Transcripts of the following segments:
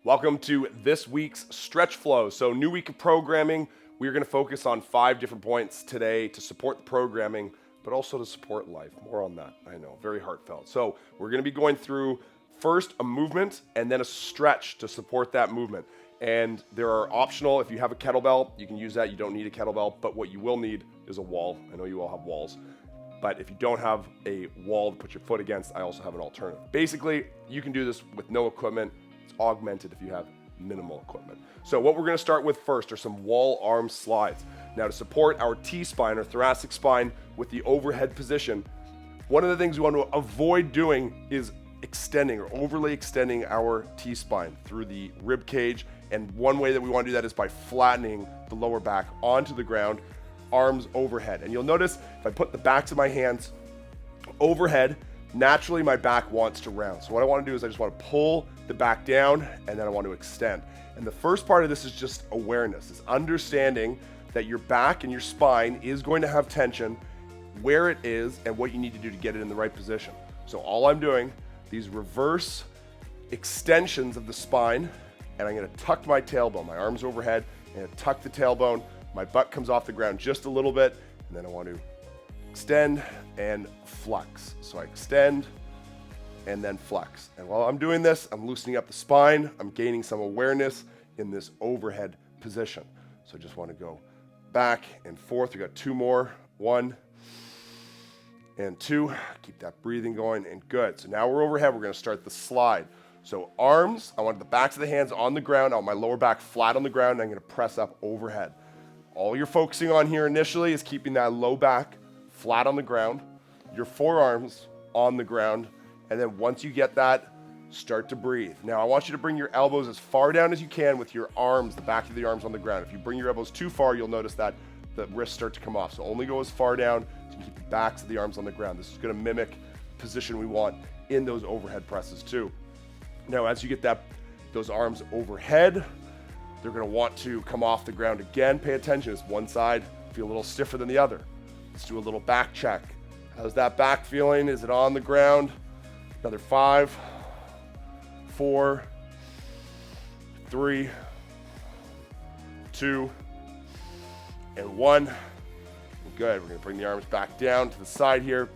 Welcome to this week's Stretch Flow. So, new week of programming. We are going to focus on 5 different points today to support the programming, but also to support life. More on that, I know, very heartfelt. So, we're going to be going through first a movement and then a stretch to support that movement. And there are optional, if you have a kettlebell, you can use that. You don't need a kettlebell, but what you will need is a wall. I know you all have walls. But if you don't have a wall to put your foot against, I also have an alternative. Basically, you can do this with no equipment. It's augmented if you have minimal equipment. So what we're going to start with first are some wall arm slides. Now to support our T-spine or thoracic spine with the overhead position, one of the things we want to avoid doing is extending or overly extending our T-spine through the rib cage. And one way that we want to do that is by flattening the lower back onto the ground, arms overhead. And you'll notice if I put the backs of my hands overhead, naturally my back wants to round. So what I want to do is I just want to pull the back down and then I want to extend. And the first part of this is just awareness. It's understanding that your back and your spine is going to have tension, where it is, and what you need to do to get it in the right position. So all I'm doing, these reverse extensions of the spine, and I'm going to tuck my tailbone, my arms overhead, and tuck the tailbone. My butt comes off the ground just a little bit, and then I want to extend and flex. So I extend and then flex. And while I'm doing this, I'm loosening up the spine. I'm gaining some awareness in this overhead position. So I just want to go back and forth. We got 2 more. 1 and 2. Keep that breathing going and good. So now we're overhead. We're going to start the slide. So arms, I want the backs of the hands on the ground. I want my lower back flat on the ground. And I'm going to press up overhead. All you're focusing on here initially is keeping that low back flat on the ground, your forearms on the ground, and then once you get that, start to breathe. Now I want you to bring your elbows as far down as you can with your arms, the back of the arms on the ground. If you bring your elbows too far, you'll notice that the wrists start to come off. So only go as far down to keep the backs of the arms on the ground. This is going to mimic the position we want in those overhead presses too. Now as you get those arms overhead, they're going to want to come off the ground again. Pay attention, it's one side feel a little stiffer than the other. Let's do a little back check. How's that back feeling? Is it on the ground? Another 5, 4, 3, 2, and 1. Good. We're going to bring the arms back down to the side here.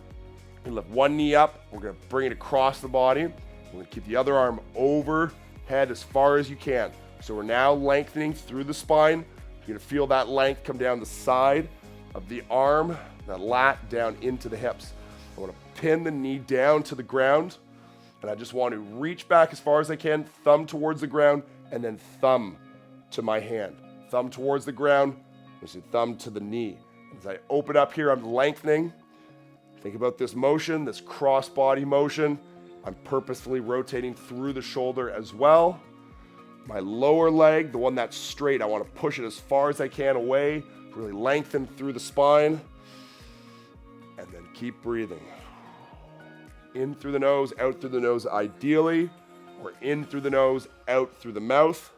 We're going to lift one knee up. We're going to bring it across the body. We're going to keep the other arm overhead as far as you can. So we're now lengthening through the spine. You're going to feel that length come down the side of the arm, that lat down into the hips. I want to pin the knee down to the ground, and I just want to reach back as far as I can, thumb towards the ground, and then thumb to my hand. Thumb towards the ground, and thumb to the knee. As I open up here, I'm lengthening. Think about this motion, this cross-body motion. I'm purposefully rotating through the shoulder as well. My lower leg, the one that's straight, I want to push it as far as I can away, really lengthen through the spine, and then keep breathing. In through the nose, out through the nose ideally, or in through the nose, out through the mouth.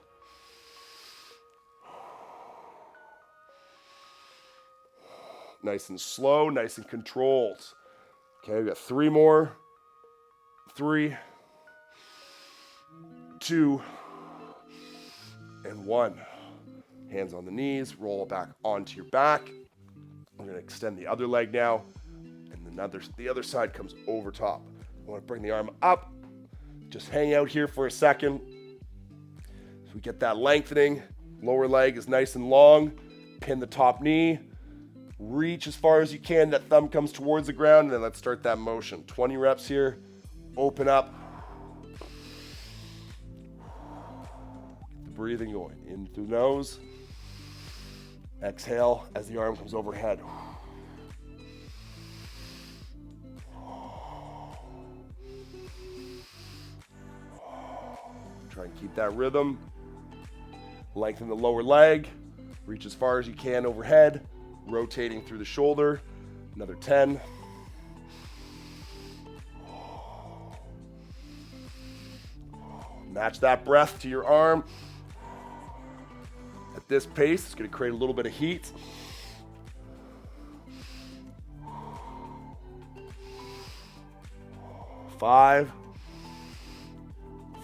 Nice and slow, nice and controlled. Okay, we've got 3 more. 3, 2, and 1. Hands on the knees, roll it back onto your back. We're going to extend the other leg now, and the other side comes over top. I want to bring the arm up, just hang out here for a second. So we get that lengthening. Lower leg is nice and long. Pin the top knee. Reach as far as you can. That thumb comes towards the ground, and then let's start that motion. 20 reps here. Open up. Get the breathing going. In through the nose. Exhale as the arm comes overhead. Try and keep that rhythm. Lengthen the lower leg. Reach as far as you can overhead. Rotating through the shoulder. Another 10. Match that breath to your arm. At this pace, it's going to create a little bit of heat. 5,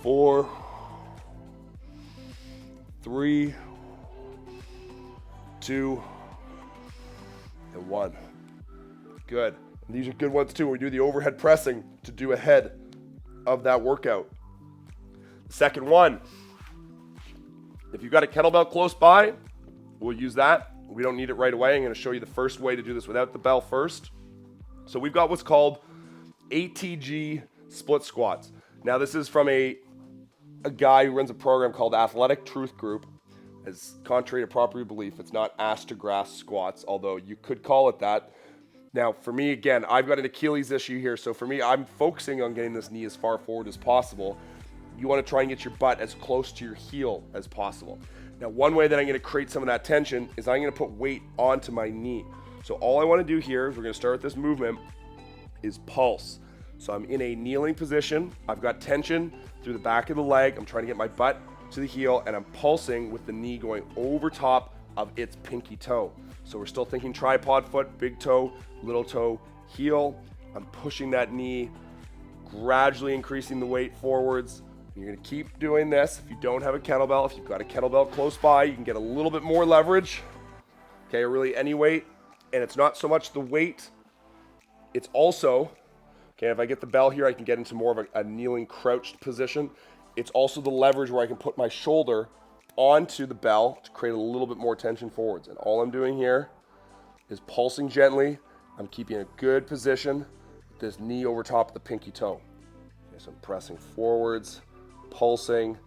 4, 3, 2, and 1. Good. And these are good ones too. We do the overhead pressing to do ahead of that workout. Second one, if you've got a kettlebell close by, we'll use that. We don't need it right away. I'm going to show you the first way to do this without the bell first. So we've got what's called ATG split squats. Now this is from a guy who runs a program called Athletic Truth Group. As contrary to popular belief, it's not ass to grass squats, although you could call it that. Now for me, again, I've got an Achilles issue here. So for me, I'm focusing on getting this knee as far forward as possible. You want to try and get your butt as close to your heel as possible. Now, one way that I'm going to create some of that tension is I'm going to put weight onto my knee. So all I want to do here is we're going to start with this movement is pulse. So I'm in a kneeling position. I've got tension through the back of the leg. I'm trying to get my butt to the heel, and I'm pulsing with the knee going over top of its pinky toe. So we're still thinking tripod foot, big toe, little toe, heel. I'm pushing that knee, gradually increasing the weight forwards. You're going to keep doing this. If you don't have a kettlebell, if you've got a kettlebell close by, you can get a little bit more leverage. Okay, or really any weight. And it's not so much the weight, it's also, okay, if I get the bell here, I can get into more of a kneeling crouched position. It's also the leverage where I can put my shoulder onto the bell to create a little bit more tension forwards. And all I'm doing here is pulsing gently. I'm keeping a good position with this knee over top of the pinky toe. Okay, so I'm pressing forwards, pulsing.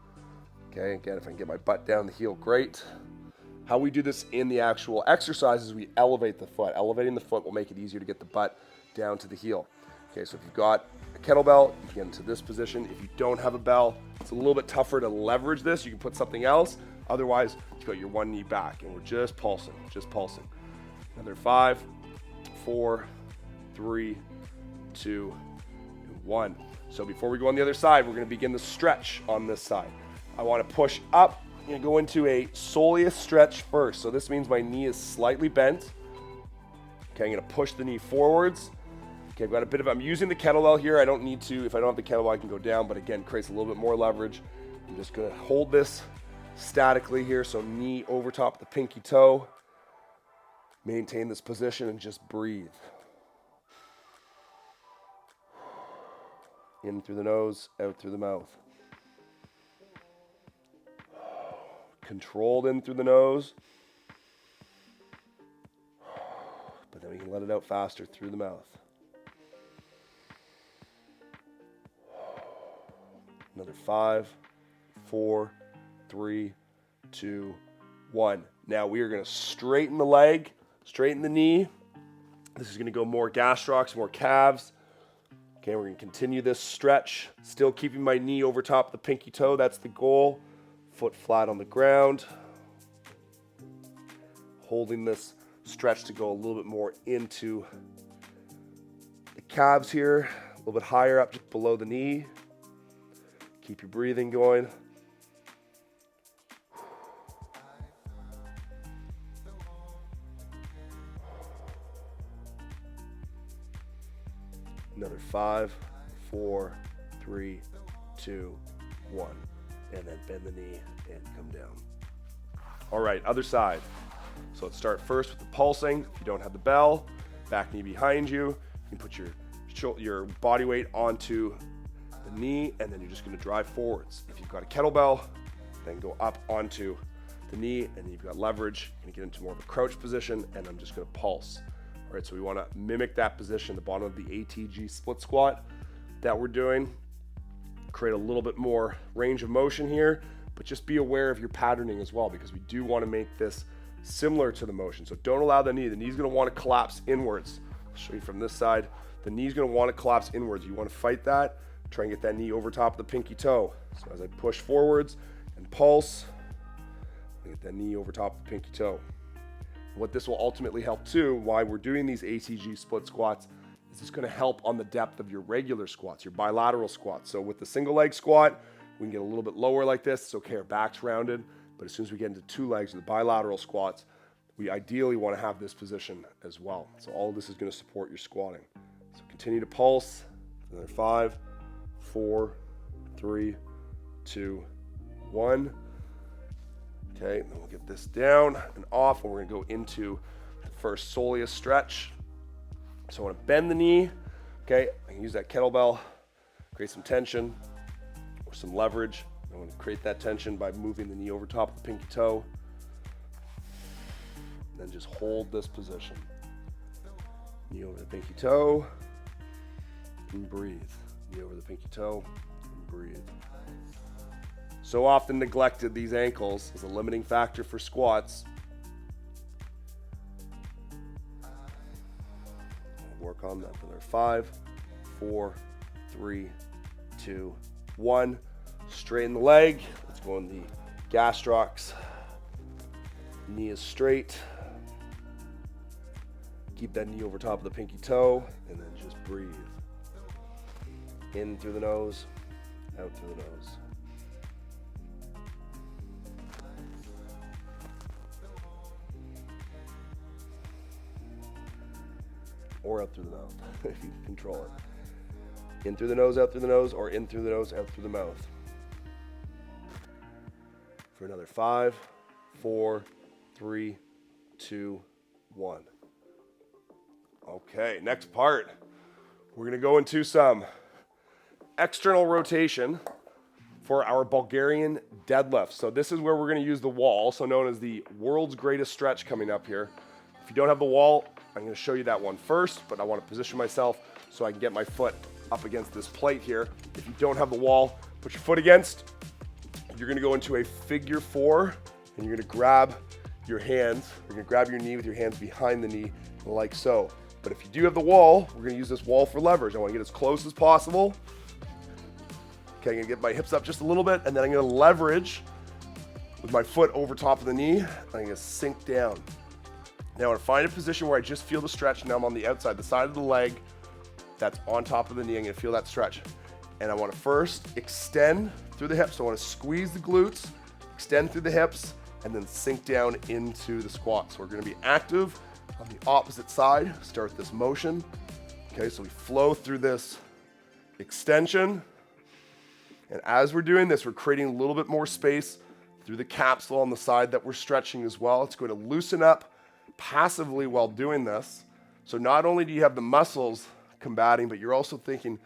Okay, again, if I can get my butt down the heel, great. How we do this in the actual exercise is we elevate the foot. Elevating the foot will make it easier to get the butt down to the heel. Okay, so if you've got a kettlebell, you can get into this position. If you don't have a bell, it's a little bit tougher to leverage this. You can put something else. Otherwise, you've got your one knee back, and we're just pulsing, just pulsing. Another 5, 4, 3, 2, and 1. So before we go on the other side, we're going to begin the stretch on this side. I want to push up and go into a soleus stretch first. So this means my knee is slightly bent. Okay, I'm going to push the knee forwards. Okay, I've got a bit of, I'm using the kettlebell here. I don't need to, if I don't have the kettlebell, I can go down, but again, creates a little bit more leverage. I'm just going to hold this statically here. So knee over top of the pinky toe. Maintain this position and just breathe. In through the nose, out through the mouth. Controlled in through the nose. But then we can let it out faster through the mouth. Another 5, 4, 3, 2, 1. Now we are going to straighten the leg, straighten the knee. This is going to go more gastrocs, more calves. Okay, we're going to continue this stretch, still keeping my knee over top of the pinky toe. That's the goal. Foot flat on the ground. Holding this stretch to go a little bit more into the calves here, a little bit higher up just below the knee. Keep your breathing going. Another 5, 4, 3, 2, 1. And then bend the knee and come down. All right, other side. So let's start first with the pulsing. If you don't have the bell, back knee behind you. You can put your body weight onto the knee, and then you're just going to drive forwards. If you've got a kettlebell, then go up onto the knee, and then you've got leverage. You're going to get into more of a crouch position, and I'm just going to pulse. All right, so we want to mimic that position, the bottom of the ATG split squat that we're doing. Create a little bit more range of motion here, but just be aware of your patterning as well, because we do want to make this similar to the motion. So don't allow the knee's going to want to collapse inwards. I'll show you from this side. The knee's going to want to collapse inwards. You want to fight that. Try and get that knee over top of the pinky toe. So as I push forwards and pulse, I get that knee over top of the pinky toe. What this will ultimately help too, why we're doing these ATG split squats, is it's going to help on the depth of your regular squats, your bilateral squats. So with the single leg squat, we can get a little bit lower like this. It's okay, our back's rounded. But as soon as we get into two legs, the bilateral squats, we ideally want to have this position as well. So all of this is going to support your squatting. So continue to pulse. Another 5, 4, 3, 2, 1. Okay, then we'll get this down and off, and we're gonna go into the first soleus stretch. So I wanna bend the knee. Okay, I can use that kettlebell, create some tension or some leverage. I want to create that tension by moving the knee over top of the pinky toe. And then just hold this position. Knee over the pinky toe and breathe. Knee over the pinky toe and breathe. So often neglected, these ankles is a limiting factor for squats. Work on that for there. 5, 4, 3, 2, 1. Straighten the leg. Let's go in the gastrocs. Knee is straight. Keep that knee over top of the pinky toe, and then just breathe. In through the nose, out through the nose. Or out through the mouth, if you can control it. In through the nose, out through the nose, or in through the nose, out through the mouth. For another 5, 4, 3, 2, 1. Okay, next part. We're gonna go into some external rotation for our Bulgarian deadlift. So this is where we're gonna use the wall, also known as the world's greatest stretch coming up here. If you don't have the wall, I'm gonna show you that one first, but I wanna position myself so I can get my foot up against this plate here. If you don't have the wall, put your foot against. You're gonna go into a figure 4, and you're gonna grab your hands. You're gonna grab your knee with your hands behind the knee, like so. But if you do have the wall, we're gonna use this wall for leverage. I wanna get as close as possible. Okay, I'm gonna get my hips up just a little bit, and then I'm gonna leverage with my foot over top of the knee. I'm gonna sink down. Now I wanna find a position where I just feel the stretch. Now I'm on the outside, the side of the leg that's on top of the knee. I'm gonna feel that stretch. And I wanna first extend through the hips. So I wanna squeeze the glutes, extend through the hips, and then sink down into the squat. So we're gonna be active on the opposite side. Start this motion. Okay, so we flow through this extension. And as we're doing this, we're creating a little bit more space through the capsule on the side that we're stretching as well. It's going to loosen up passively while doing this. So not only do you have the muscles combating, but you're also thinking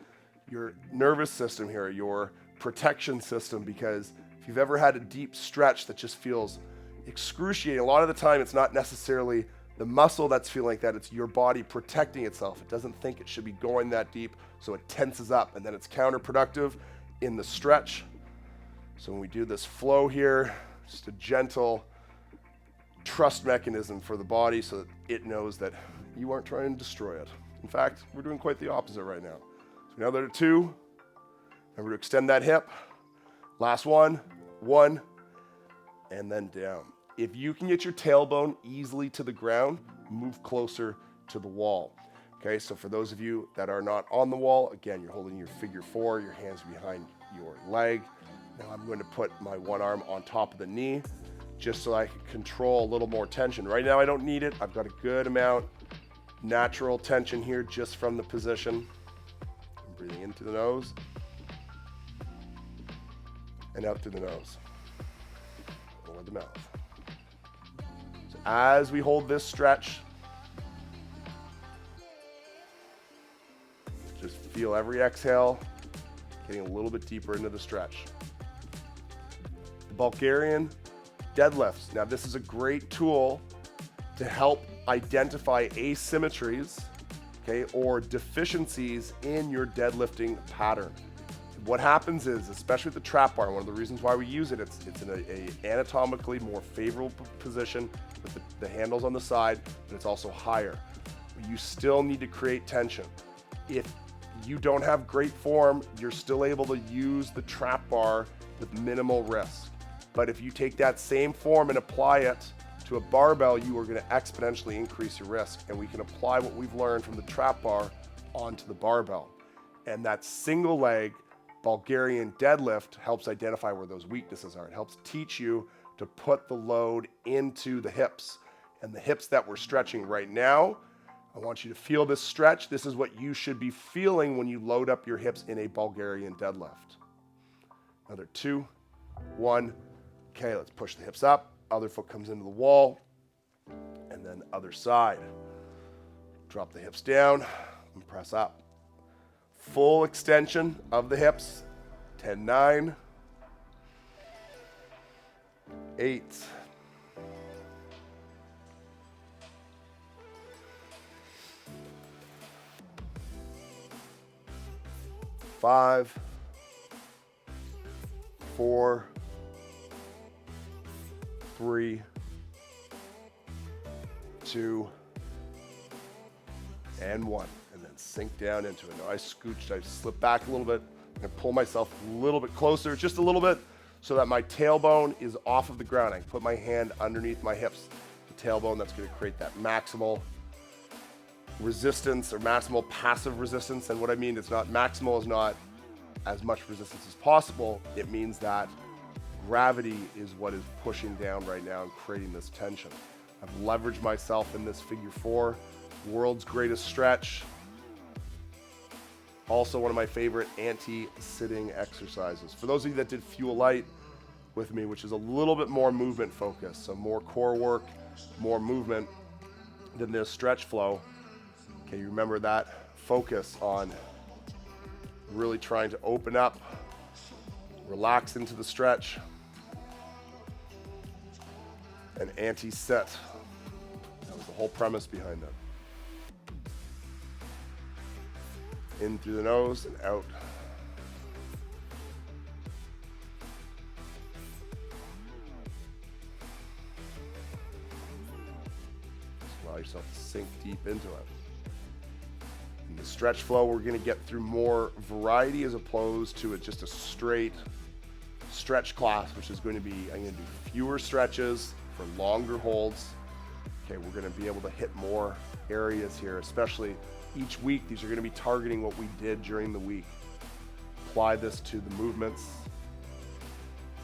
your nervous system here, your protection system, because if you've ever had a deep stretch that just feels excruciating, a lot of the time it's not necessarily the muscle that's feeling like that, it's your body protecting itself. It doesn't think it should be going that deep, so it tenses up, and then it's counterproductive in the stretch. So when we do this flow here, just a gentle trust mechanism for the body so that it knows that you aren't trying to destroy it. In fact, we're doing quite the opposite right now. So now that are 2, remember to extend that hip. Last one, and then down. If you can get your tailbone easily to the ground, move closer to the wall. Okay, so for those of you that are not on the wall, again, you're holding your figure 4, your hands behind your leg. Now I'm going to put my one arm on top of the knee just so I can control a little more tension. Right now I don't need it. I've got a good amount natural tension here just from the position. I'm breathing into the nose and out through the nose or the mouth. So as we hold this stretch, just feel every exhale getting a little bit deeper into the stretch. The Bulgarian deadlifts. Now this is a great tool to help identify asymmetries, okay, or deficiencies in your deadlifting pattern. What happens is, especially with the trap bar, one of the reasons why we use it, it's in a anatomically more favorable position with the handles on the side, but it's also higher. You still need to create tension. If you don't have great form, you're still able to use the trap bar with minimal risk. But if you take that same form and apply it to a barbell, you are going to exponentially increase your risk. And we can apply what we've learned from the trap bar onto the barbell. And that single leg Bulgarian deadlift helps identify where those weaknesses are. It helps teach you to put the load into the hips. And the hips that we're stretching right now, I want you to feel this stretch. This is what you should be feeling when you load up your hips in a Bulgarian deadlift. Another 2, 1. Okay, let's push the hips up. Other foot comes into the wall. And then other side. Drop the hips down and press up. Full extension of the hips. 10, 9, 8, 5, 4, 3, 2, and 1. And then sink down into it. Now I slip back a little bit and pull myself a little bit closer, just a little bit, so that my tailbone is off of the ground. I can put my hand underneath my hips. The tailbone, that's going to create that maximal resistance or maximal passive resistance. And what I mean is maximal is not as much resistance as possible. It means that gravity is what is pushing down right now and creating this tension. I've leveraged myself in this figure 4, world's greatest stretch. Also one of my favorite anti-sitting exercises. For those of you that did Fuel Light with me, which is a little bit more movement focused, so more core work, more movement than this stretch flow. Okay, you remember that focus on really trying to open up, relax into the stretch, and anti-sit. That was the whole premise behind it. In through the nose and out. Just allow yourself to sink deep into it. In the stretch flow, we're going to get through more variety as opposed to just a straight stretch class, which is going to be, I'm going to do fewer stretches for longer holds. Okay, we're going to be able to hit more areas here, especially each week. These are going to be targeting what we did during the week. Apply this to the movements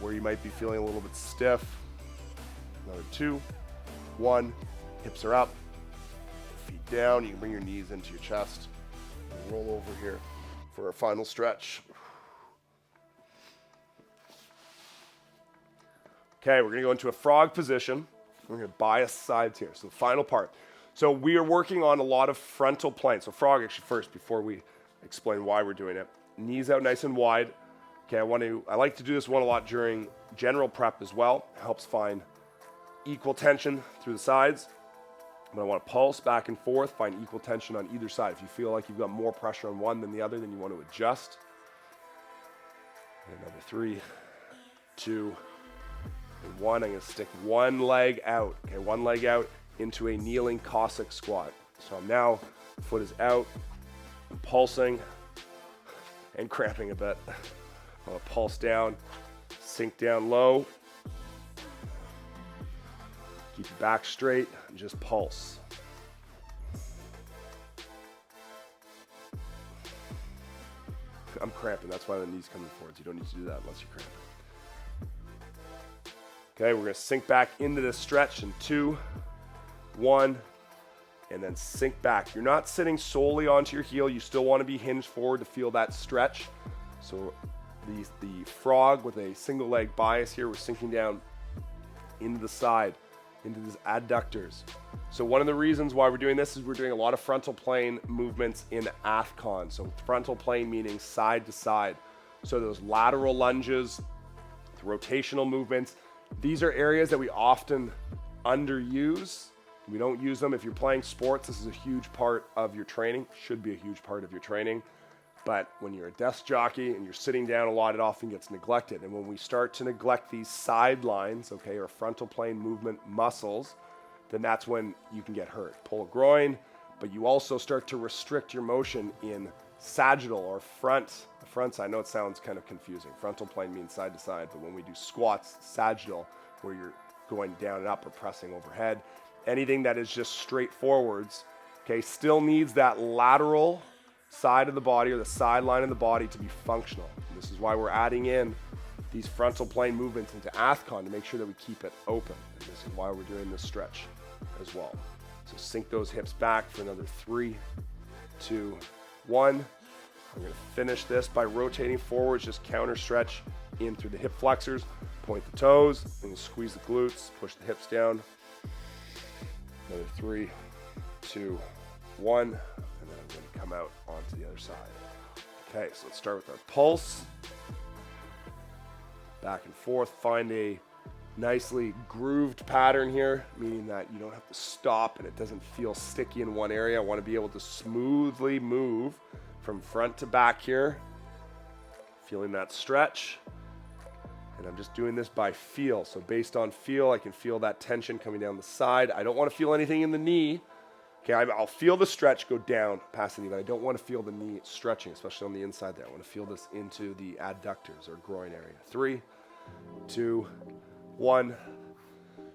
where you might be feeling a little bit stiff. Another 2, 1, hips are up, feet down. You can bring your knees into your chest and roll over here for our final stretch. Okay, we're going to go into a frog position. We're going to bias sides here. So the final part. So we are working on a lot of frontal plane. So frog actually first before we explain why we're doing it. Knees out nice and wide. Okay, I like to do this one a lot during general prep as well. It helps find equal tension through the sides. But I want to pulse back and forth, find equal tension on either side. If you feel like you've got more pressure on one than the other, then you want to adjust. And another 3, 2, and 1. I'm going to stick one leg out. Okay, one leg out into a kneeling Cossack squat. So I'm now, foot is out, I'm pulsing and cramping a bit. I'm gonna pulse down, sink down low, keep your back straight, and just pulse. I'm cramping, that's why the knee's coming forwards. You don't need to do that unless you're cramping. Okay, we're gonna sink back into this stretch in 2, 1, and then sink back. You're not sitting solely onto your heel. You still want to be hinged forward to feel that stretch. So the frog with a single leg bias here, we're sinking down into the side, into these adductors. So one of the reasons why we're doing this is we're doing a lot of frontal plane movements in Athcon. So frontal plane meaning side to side. So those lateral lunges, the rotational movements, these are areas that we often underuse. We don't use them. If you're playing sports, this is a huge part of your training, should be a huge part of your training. But when you're a desk jockey and you're sitting down a lot, it often gets neglected. And when we start to neglect these sidelines, okay, or frontal plane movement muscles, then that's when you can get hurt. Pull a groin, but you also start to restrict your motion in sagittal or front. The front side, I know it sounds kind of confusing. Frontal plane means side to side, but when we do squats, sagittal, where you're going down and up or pressing overhead, anything that is just straight forwards, okay, still needs that lateral side of the body or the sideline of the body to be functional. And this is why we're adding in these frontal plane movements into Athcon to make sure that we keep it open. And this is why we're doing this stretch as well. So sink those hips back for another 3, 2, 1. I'm going to finish this by rotating forwards, just counter stretch in through the hip flexors, Point the toes, and you squeeze the glutes, push the hips down. Another 3, 2, 1, and then I'm going to come out onto the other side. Okay, so let's start with our pulse. Back and forth, find a nicely grooved pattern here, meaning that you don't have to stop and it doesn't feel sticky in one area. I want to be able to smoothly move from front to back here, feeling that stretch. And I'm just doing this by feel. So based on feel, I can feel that tension coming down the side. I don't want to feel anything in the knee. Okay, I'll feel the stretch go down past the knee, but I don't want to feel the knee stretching, especially on the inside there. I want to feel this into the adductors or groin area. 3, 2, 1.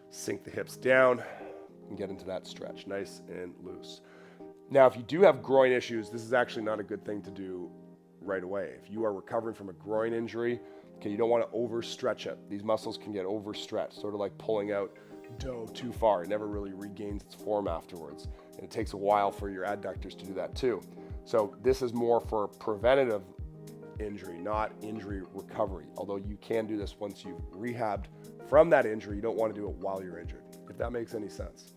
Sink the hips down and get into that stretch, nice and loose. Now, if you do have groin issues, this is actually not a good thing to do right away. If you are recovering from a groin injury, okay, you don't want to overstretch it. These muscles can get overstretched, sort of like pulling out dough too far. It never really regains its form afterwards. And it takes a while for your adductors to do that too. So this is more for preventative injury, not injury recovery. Although you can do this once you've rehabbed from that injury, you don't want to do it while you're injured, if that makes any sense.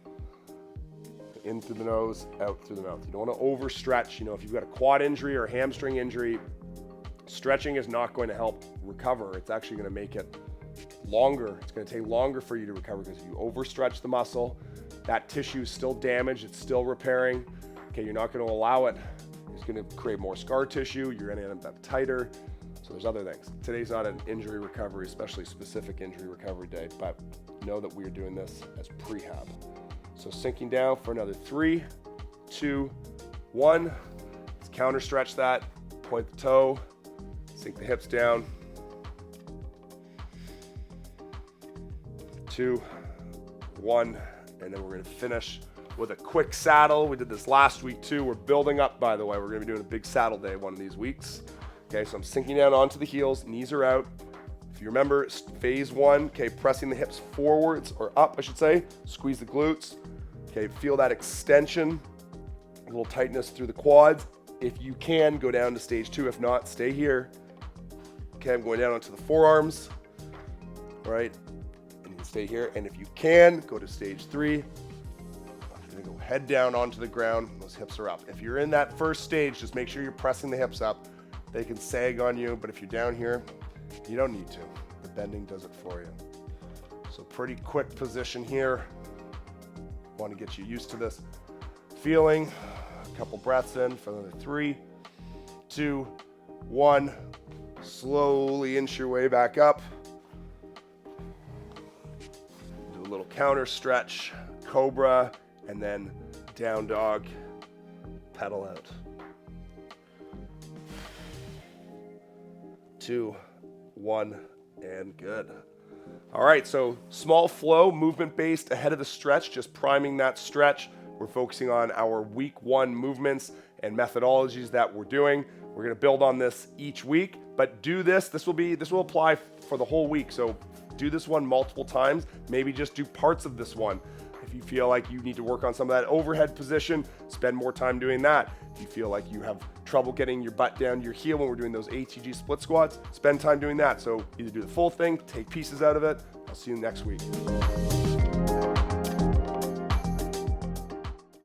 In through the nose, out through the mouth. You don't want to overstretch. If you've got a quad injury or a hamstring injury, stretching is not going to help recover. It's actually going to make it longer. It's going to take longer for you to recover because if you overstretch the muscle, that tissue is still damaged. It's still repairing. Okay, you're not going to allow it. It's going to create more scar tissue. You're going to end up tighter. So there's other things. Today's not an injury recovery, especially specific injury recovery day, but know that we are doing this as prehab. So sinking down for another 3, 2, 1. Let's counter stretch that. Point the toe. Sink the hips down. 2, 1, and then we're going to finish with a quick saddle. We did this last week too. We're building up, by the way. We're going to be doing a big saddle day one of these weeks. Okay, so I'm sinking down onto the heels, knees are out. If you remember phase 1, okay, pressing the hips forwards or up, I should say. Squeeze the glutes. Okay, feel that extension, a little tightness through the quads. If you can, go down to stage 2. If not, stay here. Okay, I'm going down onto the forearms. All right, and you can stay here. And if you can, go to stage 3. I'm gonna go head down onto the ground. Those hips are up. If you're in that first stage, just make sure you're pressing the hips up. They can sag on you, but if you're down here, you don't need to. The bending does it for you. So pretty quick position here. Want to get you used to this feeling. A couple breaths in for another 3, 2, 1. Slowly inch your way back up. Do a little counter stretch, cobra, and then down dog, pedal out. 2, 1, and good. All right, so small flow, movement-based ahead of the stretch, just priming that stretch. We're focusing on our week 1 movements and methodologies that we're doing. We're gonna build on this each week, but do this. This will apply for the whole week. So do this one multiple times. Maybe just do parts of this one. If you feel like you need to work on some of that overhead position, spend more time doing that. If you feel like you have trouble getting your butt down to your heel when we're doing those ATG split squats, spend time doing that. So either do the full thing, take pieces out of it. I'll see you next week.